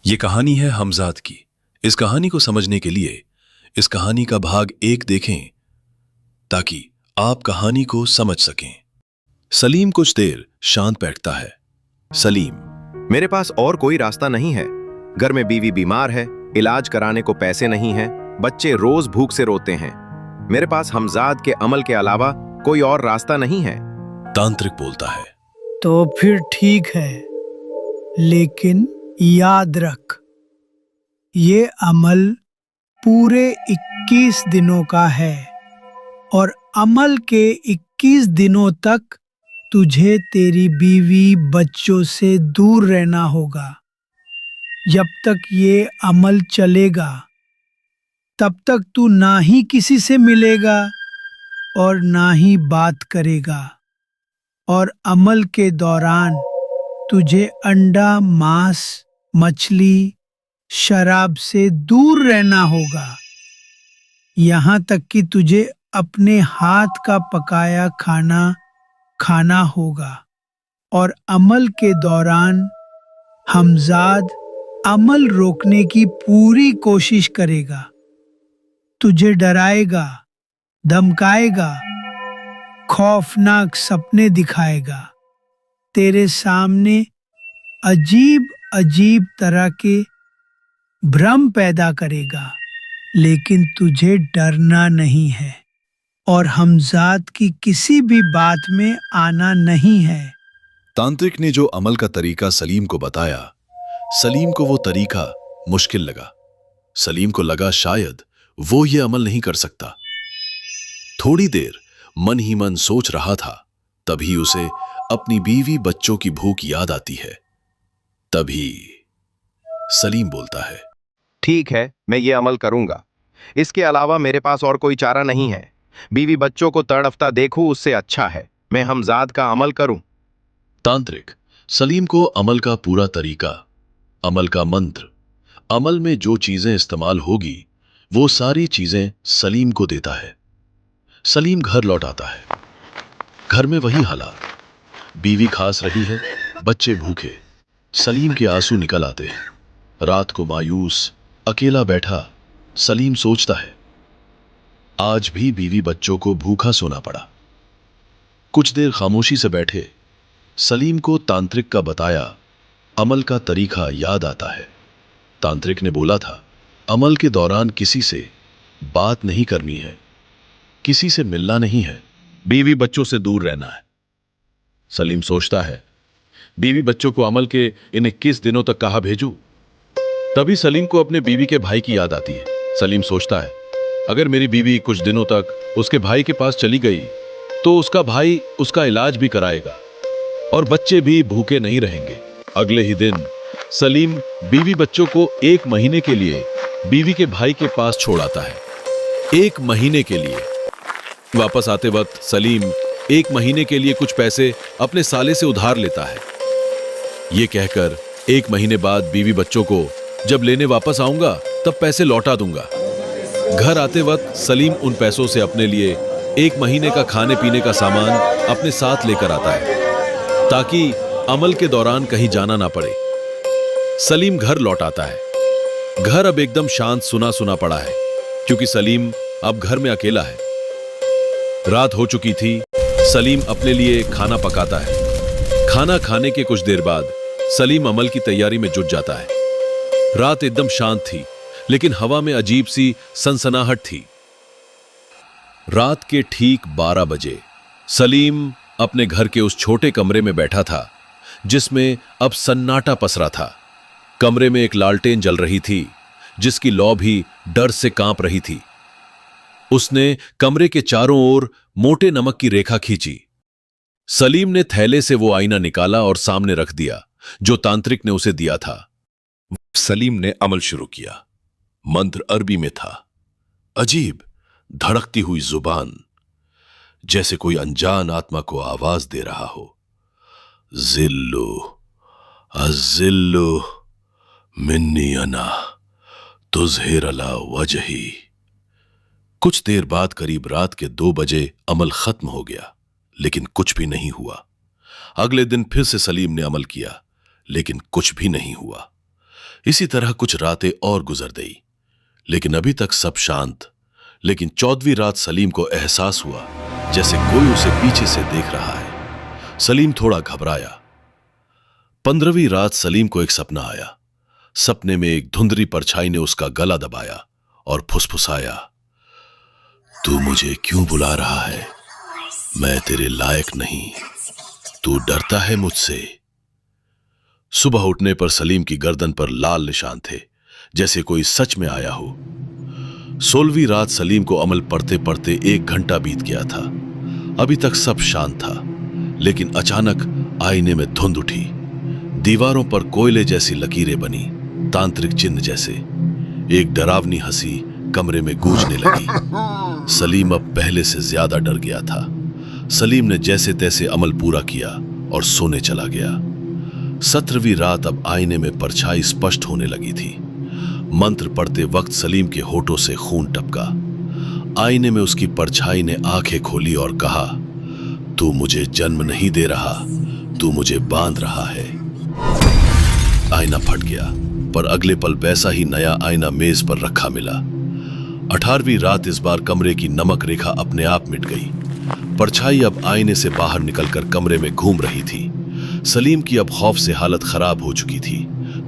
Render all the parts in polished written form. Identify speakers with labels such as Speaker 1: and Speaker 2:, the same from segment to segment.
Speaker 1: ये कहानी है हमजाद की। इस कहानी को समझने के लिए इस कहानी का भाग 1 देखें ताकि आप कहानी को समझ सकें। सलीम कुछ देर शांत बैठता है। सलीम,
Speaker 2: मेरे पास और कोई रास्ता नहीं है। घर में बीवी बीमार है, इलाज कराने को पैसे नहीं हैं, बच्चे रोज भूख से रोते हैं। मेरे पास हमजाद के अमल के अलावा कोई और रास्ता नहीं है।
Speaker 1: तांत्रिक बोलता है।
Speaker 3: तो फिर ठीक है, लेकिन याद रख, ये अमल पूरे 21 दिनों का है और अमल के 21 दिनों तक तुझे तेरी बीवी बच्चों से दूर रहना होगा। जब तक ये अमल चलेगा तब तक तू ना ही किसी से मिलेगा और ना ही बात करेगा, और अमल के दौरान तुझे अंडा, मांस, मछली, शराब से दूर रहना होगा। यहाँ तक कि तुझे अपने हाथ का पकाया खाना खाना होगा। और अमल के दौरान हमजाद अमल रोकने की पूरी कोशिश करेगा, तुझे डराएगा, धमकाएगा, खौफनाक सपने दिखाएगा, तेरे सामने अजीब अजीब तरह के भ्रम पैदा करेगा, लेकिन तुझे डरना नहीं है और हमजाद की किसी भी बात में आना नहीं है।
Speaker 1: तांत्रिक ने जो अमल का तरीका सलीम को बताया, सलीम को वो तरीका मुश्किल लगा। सलीम को लगा शायद वो ये अमल नहीं कर सकता। थोड़ी देर मन ही मन सोच रहा था, तभी उसे अपनी बीवी बच्चों की भूख याद आती है। तभी सलीम बोलता है,
Speaker 2: ठीक है, मैं ये अमल करूंगा। इसके अलावा मेरे पास और कोई चारा नहीं है। बीवी बच्चों को तड़फता देखूं उससे अच्छा है मैं हमजाद का अमल करूं।
Speaker 1: तांत्रिक सलीम को अमल का पूरा तरीका, अमल का मंत्र, अमल में जो चीजें इस्तेमाल होगी वो सारी चीजें सलीम को देता है। सलीम घर लौट आता है। घर में वही हालात, बीवी खास रही है, बच्चे भूखे। सलीम के आंसू निकल आते हैं। रात को मायूस अकेला बैठा सलीम सोचता है, आज भी बीवी बच्चों को भूखा सोना पड़ा। कुछ देर खामोशी से बैठे सलीम को तांत्रिक का बताया अमल का तरीका याद आता है। तांत्रिक ने बोला था, अमल के दौरान किसी से बात नहीं करनी है, किसी से मिलना नहीं है, बीवी बच्चों से दूर रहना है। सलीम सोचता है, बीवी बच्चों को अमल के इन 21 दिनों तक कहां भेजूं? तभी सलीम को अपने बीवी के भाई की याद आती है। सलीम सोचता है, अगर मेरी बीवी कुछ दिनों तक उसके भाई के पास चली गई तो उसका भाई उसका इलाज भी कराएगा और बच्चे भी भूखे नहीं रहेंगे। अगले ही दिन सलीम बीवी बच्चों को 1 महीने के लिए बीवी के भाई के पास छोड़ आता है। 1 महीने के लिए। वापस आते वक्त सलीम 1 महीने के लिए कुछ पैसे अपने साले से उधार लेता है। ये कहकर 1 महीने बाद बीवी बच्चों को जब लेने वापस आऊंगा तब पैसे लौटा दूंगा। घर आते वक्त सलीम उन पैसों से अपने लिए 1 महीने का खाने पीने का सामान अपने साथ लेकर आता है ताकि अमल के दौरान कहीं जाना ना पड़े। सलीम घर लौट आता है। घर अब एकदम शांत सुना सुना पड़ा है क्योंकि सलीम अब घर में अकेला है। रात हो चुकी थी। सलीम अपने लिए खाना पकाता है। खाना खाने के कुछ देर बाद सलीम अमल की तैयारी में जुट जाता है। रात एकदम शांत थी, लेकिन हवा में अजीब सी सनसनाहट थी। रात के ठीक 12 बजे सलीम अपने घर के उस छोटे कमरे में बैठा था जिसमें अब सन्नाटा पसरा था। कमरे में एक लालटेन जल रही थी जिसकी लौ भी डर से कांप रही थी। उसने कमरे के चारों ओर मोटे नमक की रेखा खींची। सलीम ने थैले से वो आईना निकाला और सामने रख दिया जो तांत्रिक ने उसे दिया था। सलीम ने अमल शुरू किया। मंत्र अरबी में था। अजीब धड़कती हुई जुबान, जैसे कोई अनजान आत्मा को आवाज दे रहा हो। जिल्लु अजिल्लु मिन्नी अना तुज़हिर अला वजही। कुछ देर बाद करीब रात के 2 बजे अमल खत्म हो गया, लेकिन कुछ भी नहीं हुआ। अगले दिन फिर से सलीम ने अमल किया, लेकिन कुछ भी नहीं हुआ। इसी तरह कुछ रातें और गुजर गई, लेकिन अभी तक सब शांत। लेकिन 14वीं रात सलीम को एहसास हुआ जैसे कोई उसे पीछे से देख रहा है। सलीम थोड़ा घबराया। 15वीं रात सलीम को एक सपना आया। सपने में एक धुंधली परछाई ने उसका गला दबाया और फुसफुसाया, तू मुझे क्यों बुला रहा है? मैं तेरे लायक नहीं। तू डरता है मुझसे? सुबह उठने पर सलीम की गर्दन पर लाल निशान थे, जैसे कोई सच में आया हो। 16वीं रात सलीम को अमल पढ़ते पढ़ते 1 घंटा बीत गया था। अभी तक सब शांत था, लेकिन अचानक आईने में धुंध उठी। दीवारों पर कोयले जैसी लकीरें बनी, तांत्रिक चिन्ह जैसे। एक डरावनी हंसी कमरे में गूंजने लगी। सलीम अब पहले से ज्यादा डर गया था। सलीम ने जैसे तैसे अमल पूरा किया और सोने चला गया। 17वीं रात अब आईने में परछाई स्पष्ट होने लगी थी। मंत्र पढ़ते वक्त सलीम के होठों से खून टपका। आईने में उसकी परछाई ने आंखें खोली और कहा, तू मुझे जन्म नहीं दे रहा, तू मुझे बांध रहा है। आईना फट गया, पर अगले पल वैसा ही नया आईना मेज पर रखा मिला। 18वीं रात इस बार कमरे की नमक रेखा अपने आप मिट गई। परछाई अब आईने से बाहर निकलकर कमरे में घूम रही थी। सलीम की अब खौफ से हालत खराब हो चुकी थी।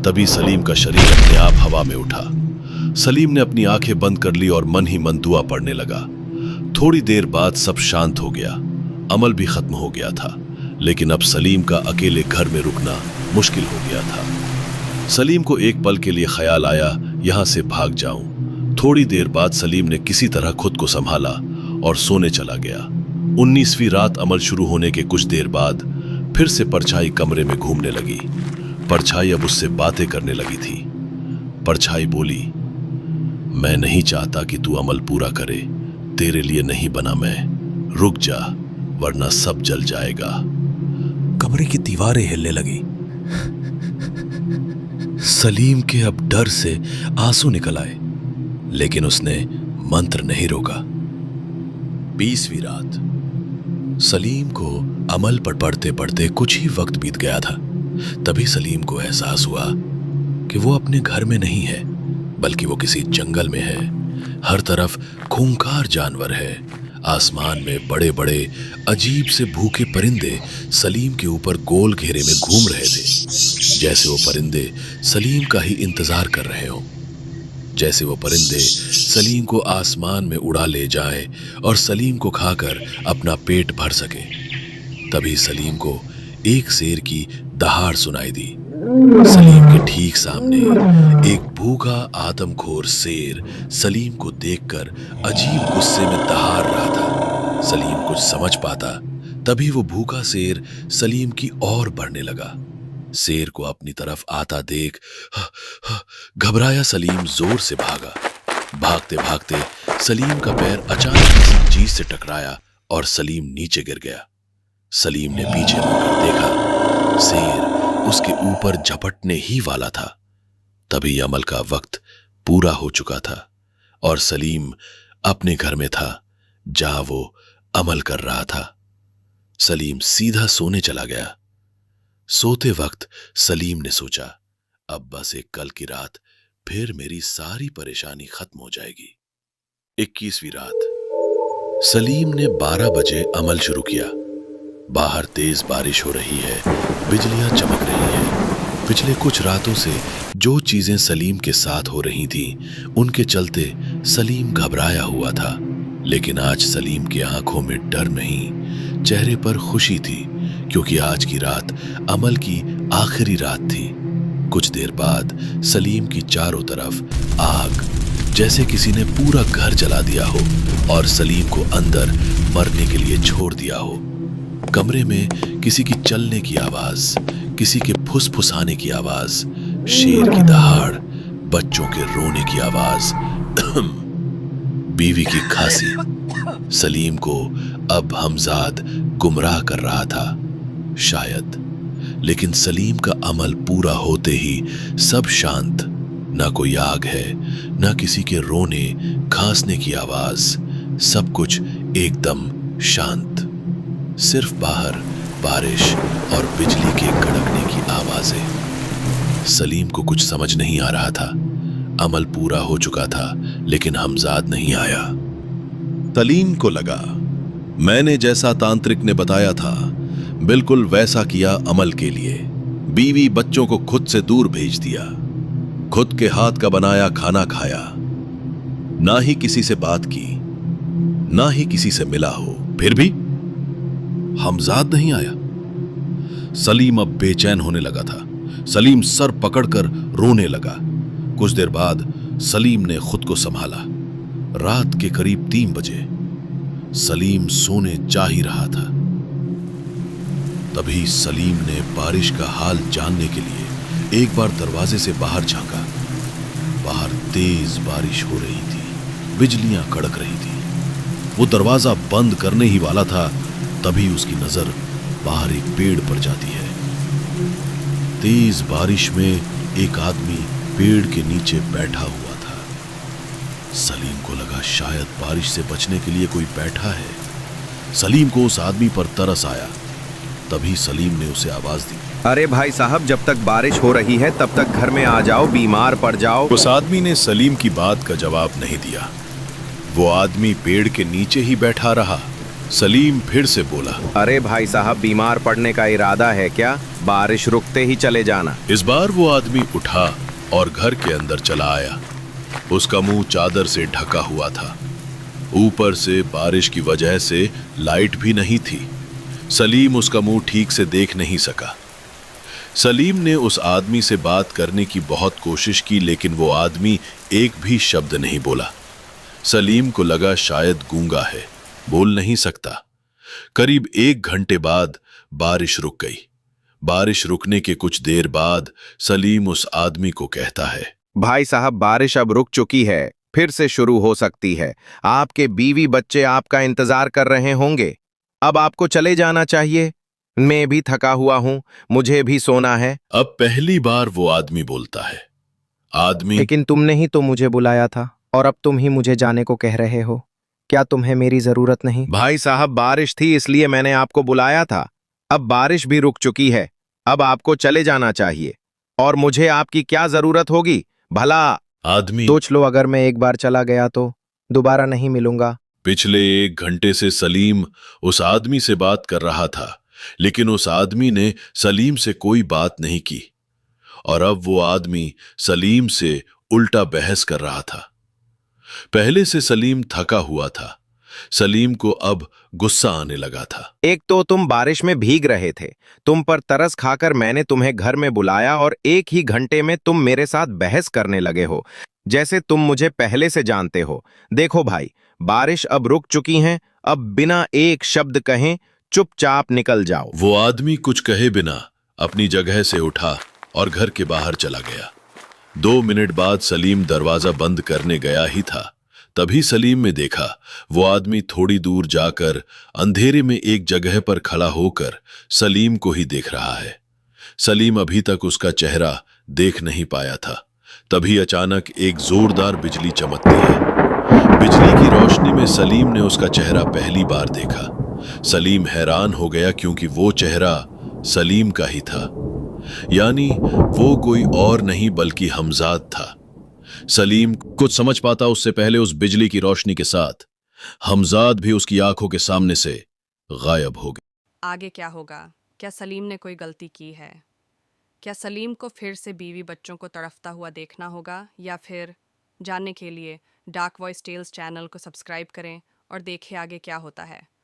Speaker 1: तभी सलीम का शरीर अपने आप हवा में उठा। सलीम ने अपनी आंखें बंद कर ली और मन ही मन दुआ पढ़ने लगा। थोड़ी देर बाद सब शांत हो गया। अमल भी खत्म हो गया था, लेकिन अब सलीम का अकेले घर में रुकना मुश्किल हो गया था। सलीम को एक पल के लिए ख्याल आया, यहां से भाग जाऊं। थोड़ी देर बाद सलीम ने किसी तरह खुद को संभाला और सोने चला गया। 19वीं रात अमल शुरू होने के कुछ देर बाद फिर से परछाई कमरे में घूमने लगी। परछाई अब उससे बातें करने लगी थी। परछाई बोली, मैं नहीं चाहता कि तू अमल पूरा करे। तेरे लिए नहीं बना मैं। रुक जा, वरना सब जल जाएगा।
Speaker 4: कमरे की दीवारें हिलने लगी। सलीम के अब डर से आंसू निकल आए, लेकिन उसने मंत्र नहीं रोका। 20वीं रात सलीम को अमल पर पढ़ते पढ़ते कुछ ही वक्त बीत गया था। तभी सलीम को एहसास हुआ कि वो अपने घर में नहीं है, बल्कि वो किसी जंगल में है। हर तरफ खूंखार जानवर है। आसमान में बड़े बड़े अजीब से भूखे परिंदे सलीम के ऊपर गोल घेरे में घूम रहे थे, जैसे वो परिंदे सलीम का ही इंतजार कर रहे हों। जैसे वो परिंदे सलीम को आसमान में उड़ा ले जाए और सलीम को खाकर अपना पेट भर सके। तभी सलीम को एक शेर की दहाड़ सुनाई दी। सलीम के ठीक सामने एक भूखा आदमखोर शेर सलीम को देखकर अजीब गुस्से में दहाड़ रहा था। सलीम कुछ समझ पाता, तभी वो भूखा शेर सलीम की ओर बढ़ने लगा। शेर को अपनी तरफ आता देख घबराया सलीम जोर से भागा। भागते भागते सलीम का पैर अचानक किसी चीज से टकराया और सलीम नीचे गिर गया। सलीम ने पीछे मुड़कर देखा, शेर उसके ऊपर झपटने ही वाला था। तभी अमल का वक्त पूरा हो चुका था और सलीम अपने घर में था, जहां वो अमल कर रहा था। सलीम सीधा सोने चला गया। सोते वक्त सलीम ने सोचा, अब बस एक कल की रात, फिर मेरी सारी परेशानी खत्म हो जाएगी। 21वीं रात सलीम ने 12 बजे अमल शुरू किया। बाहर तेज बारिश हो रही है, बिजलियां चमक रही हैं। पिछले कुछ रातों से जो चीजें सलीम के साथ हो रही थीं, उनके चलते सलीम घबराया हुआ था। लेकिन आज सलीम की आंखों में डर नहीं, चेहरे पर खुशी थी, क्योंकि आज की रात अमल की आखिरी रात थी। कुछ देर बाद सलीम की चारों तरफ आग, जैसे किसी ने पूरा घर जला दिया हो और सलीम को अंदर मरने के लिए छोड़ दिया हो। कमरे में किसी की चलने की आवाज, किसी के फुसफुसाने की आवाज, शेर की दहाड़, बच्चों के रोने की आवाज, बीवी की खांसी। सलीम को अब हमजाद गुमराह कर रहा था, शायद। लेकिन सलीम का अमल पूरा होते ही सब शांत। ना कोई आग है, ना किसी के रोने खांसने की आवाज, सब कुछ एकदम शांत। सिर्फ बाहर बारिश और बिजली के कड़कने की आवाजें। सलीम को कुछ समझ नहीं आ रहा था। अमल पूरा हो चुका था, लेकिन हमजाद नहीं आया। सलीम को लगा, मैंने जैसा तांत्रिक ने बताया था बिल्कुल वैसा किया अमल के लिए। बीवी बच्चों को खुद से दूर भेज दिया, खुद के हाथ का बनाया खाना खाया, ना ही किसी से बात की, ना ही किसी से मिला हो। फिर भी हमजाद नहीं आया। सलीम अब बेचैन होने लगा था। सलीम सर पकड़कर रोने लगा। कुछ देर बाद सलीम ने खुद को संभाला। रात के करीब 3 बजे सलीम सोने जा ही रहा था। तभी सलीम ने बारिश का हाल जानने के लिए एक बार दरवाजे से बाहर झांका। बाहर तेज बारिश हो रही थी, बिजलियां कड़क रही थी। वो दरवाजा बंद करने ही वाला था, तभी उसकी नजर बाहर एक पेड़ पर जाती है। तेज बारिश में एक आदमी पेड़ के नीचे बैठा हुआ था। सलीम को लगा शायद बारिश से बचने के लिए कोई बैठा है। सलीम को उस आदमी पर तरस आया। तभी सलीम ने उसे आवाज दी,
Speaker 2: अरे भाई साहब, जब तक बारिश हो रही है तब तक घर में आ जाओ, बीमार पड़ जाओ।
Speaker 4: उस आदमी ने सलीम की बात का जवाब नहीं दिया। वो आदमी पेड़ के नीचे ही बैठा रहा। सलीम फिर से बोला,
Speaker 2: अरे भाई साहब, बीमार पड़ने का इरादा है क्या? बारिश रुकते ही चले जाना।
Speaker 4: इस बार वो आदमी उठा और घर के अंदर चला आया। उसका मुंह चादर से ढका हुआ था। ऊपर से बारिश की वजह से लाइट भी नहीं थी। सलीम उसका मुंह ठीक से देख नहीं सका। सलीम ने उस आदमी से बात करने की बहुत कोशिश की, लेकिन वो आदमी एक भी शब्द नहीं बोला। सलीम को लगा शायद गूंगा है, बोल नहीं सकता। करीब 1 घंटे बाद बारिश रुक गई। बारिश रुकने के कुछ देर बाद सलीम उस आदमी को कहता है,
Speaker 2: भाई साहब, बारिश अब रुक चुकी है, फिर से शुरू हो सकती है। आपके बीवी बच्चे आपका इंतजार कर रहे होंगे। अब आपको चले जाना चाहिए। मैं भी थका हुआ हूं, मुझे भी सोना है।
Speaker 4: अब पहली बार वो आदमी बोलता है। आदमी,
Speaker 5: लेकिन तुमने ही तो मुझे बुलाया था और अब तुम ही मुझे जाने को कह रहे हो। क्या तुम्हें मेरी जरूरत नहीं?
Speaker 2: भाई साहब, बारिश थी इसलिए मैंने आपको बुलाया था। अब बारिश भी रुक चुकी है, अब आपको चले जाना चाहिए। और मुझे आपकी क्या जरूरत होगी भला?
Speaker 4: आदमी,
Speaker 5: सोच लो, अगर मैं एक बार चला गया तो दोबारा नहीं मिलूंगा।
Speaker 4: पिछले 1 घंटे से सलीम उस आदमी से बात कर रहा था, लेकिन उस आदमी ने सलीम से कोई बात नहीं की। और अब वो आदमी सलीम से उल्टा बहस कर रहा था। पहले से सलीम थका हुआ था। सलीम को अब गुस्सा आने लगा था।
Speaker 2: एक तो तुम बारिश में भीग रहे थे, तुम पर तरस खाकर मैंने तुम्हें घर में बुलाया और 1 ही घंटे में तुम मेरे साथ बहस करने लगे हो, जैसे तुम मुझे पहले से जानते हो। देखो भाई, बारिश अब रुक चुकी है, अब बिना एक शब्द कहे चुपचाप निकल जाओ।
Speaker 4: वो आदमी कुछ कहे बिना अपनी जगह से उठा और घर के बाहर चला गया। 2 मिनट बाद सलीम दरवाजा बंद करने गया ही था, तभी सलीम ने देखा वो आदमी थोड़ी दूर जाकर अंधेरे में एक जगह पर खड़ा होकर सलीम को ही देख रहा है। सलीम अभी तक उसका चेहरा देख नहीं पाया था। तभी अचानक एक जोरदार बिजली चमकती है। बिजली की रोशनी में सलीम ने उसका चेहरा पहली बार देखा। सलीम हैरान हो गया, क्योंकि वो चेहरा सलीम का ही था। यानी वो कोई और नहीं बल्कि हमजाद था। सलीम कुछ समझ पाता उससे पहले उस बिजली की रोशनी के साथ हमजाद भी उसकी आंखों के सामने से गायब हो गया।
Speaker 6: आगे क्या होगा? क्या सलीम ने कोई गलती की है? क्या सलीम को फिर से बीवी बच्चों को तड़फता हुआ देखना होगा, या फिर जानने के लिए डार्क वॉइस टेल्स चैनल को सब्सक्राइब करें और देखें आगे क्या होता है।